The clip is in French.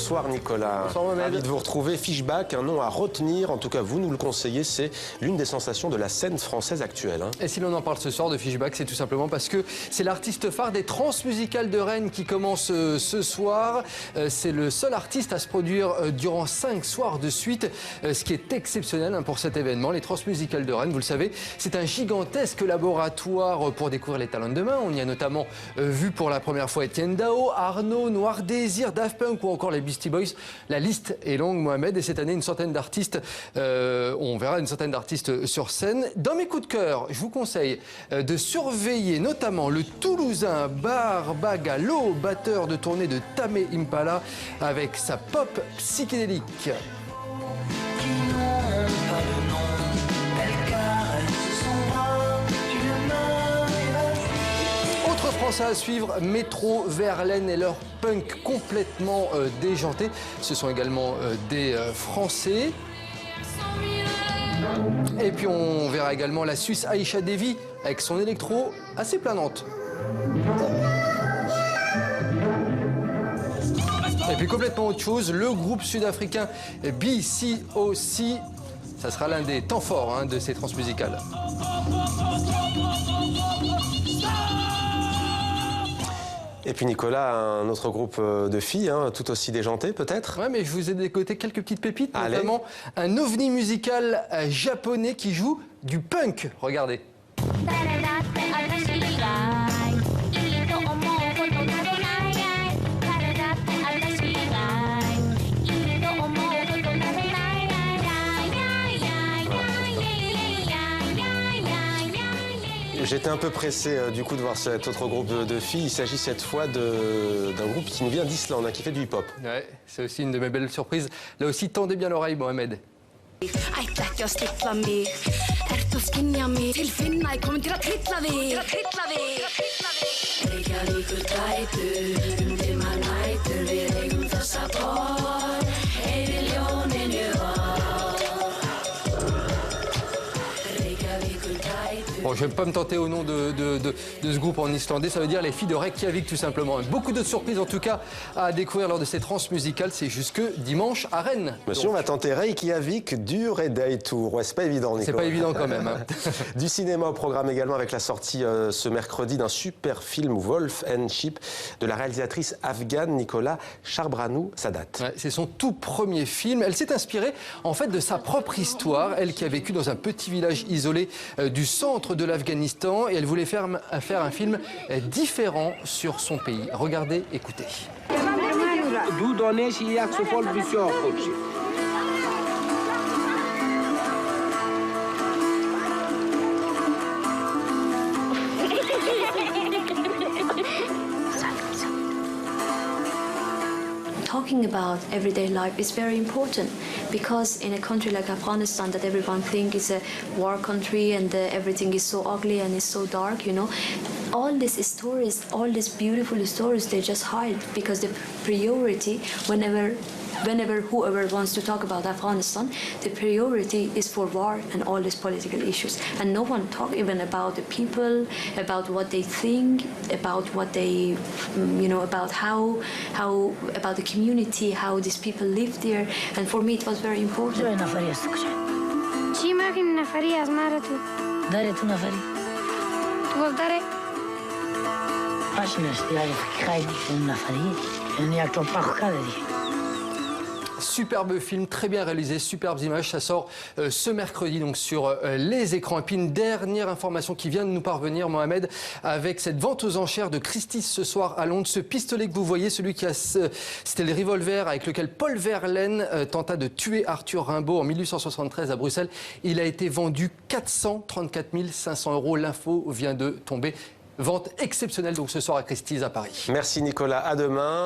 Bonsoir Nicolas. Bonsoir Mohamed. Ravi de vous retrouver. Fishback, un nom à retenir, en tout cas vous nous le conseillez, c'est l'une des sensations de la scène française actuelle. Et si l'on en parle ce soir de Fishback, c'est tout simplement parce que c'est l'artiste phare des Transmusicales de Rennes qui commence ce soir. C'est le seul artiste à se produire durant 5 soirs de suite, ce qui est exceptionnel pour cet événement. Les Transmusicales de Rennes, vous le savez, c'est un gigantesque laboratoire pour découvrir les talents de demain. On y a notamment vu pour la première fois Etienne Dao, Arnaud, Noir Désir, Daft Punk ou encore les Beastie Boys. La liste est longue, Mohamed, et cette année, une centaine d'artistes, on verra une centaine d'artistes sur scène. Dans mes coups de cœur, je vous conseille de surveiller notamment le Toulousain Barbagalo, batteur de tournée de Tame Impala, avec sa pop psychédélique. Autre Français à suivre, Métro, Verlaine et leur punk complètement déjanté. Ce sont également des Français. Et puis on verra également la Suisse Aïcha Devi avec son électro assez planante. Et puis complètement autre chose, le groupe sud-africain BCOC, ça sera l'un des temps forts de ces transmusicales. Et puis Nicolas, un autre groupe de filles, tout aussi déjanté peut-être. Ouais, mais je vous ai décoté quelques petites pépites, Allez. notamment un ovni musical japonais qui joue du punk. Regardez. J'étais un peu pressé du coup de voir cet autre groupe de filles. Il s'agit cette fois d'un groupe qui nous vient d'Islande, qui fait du hip-hop. Ouais, c'est aussi une de mes belles surprises. Là aussi, tendez bien l'oreille, Mohamed. Bon, je ne vais pas me tenter au nom de ce groupe en islandais, ça veut dire les filles de Reykjavik tout simplement. Beaucoup de surprises en tout cas à découvrir lors de ces transmusicales, c'est jusque dimanche à Rennes. Monsieur, on va tenter Reykjavik, dur et day tour. Ouais, c'est pas évident, Nicolas. C'est pas évident quand même. Du cinéma au programme également avec la sortie ce mercredi d'un super film Wolf and Sheep de la réalisatrice afghane Nicola Charbranou Sadat. Ouais, c'est son tout premier film. Elle s'est inspirée en fait de sa propre histoire, elle qui a vécu dans un petit village isolé du centre de l'Afghanistan et elle voulait faire un film différent sur son pays. Regardez, écoutez. Talking about everyday life is very important because in a country like Afghanistan that everyone thinks is a war country and everything is so ugly and is so dark, you know, all these stories, all these beautiful stories, they just hide because the priority whenever whoever wants to talk about Afghanistan, the priority is for war and all these political issues. And no one talk even about the people, about what they think, about what they, you know, about how about the community, how these people live there. And for me it was very important. چی ماکن نفری از مرتو داره تو نفری تو گفت داره باش نشتی خیلی نفری یعنی یک تو پاک کردی. Superbe film, très bien réalisé, superbes images. Ça sort ce mercredi donc sur les écrans. Et puis une dernière information qui vient de nous parvenir, Mohamed, avec cette vente aux enchères de Christie's ce soir à Londres. Ce pistolet que vous voyez, celui qui a, c'était le revolver avec lequel Paul Verlaine tenta de tuer Arthur Rimbaud en 1873 à Bruxelles. Il a été vendu 434 500 €. L'info vient de tomber. Vente exceptionnelle donc ce soir à Christie's à Paris. Merci Nicolas, à demain.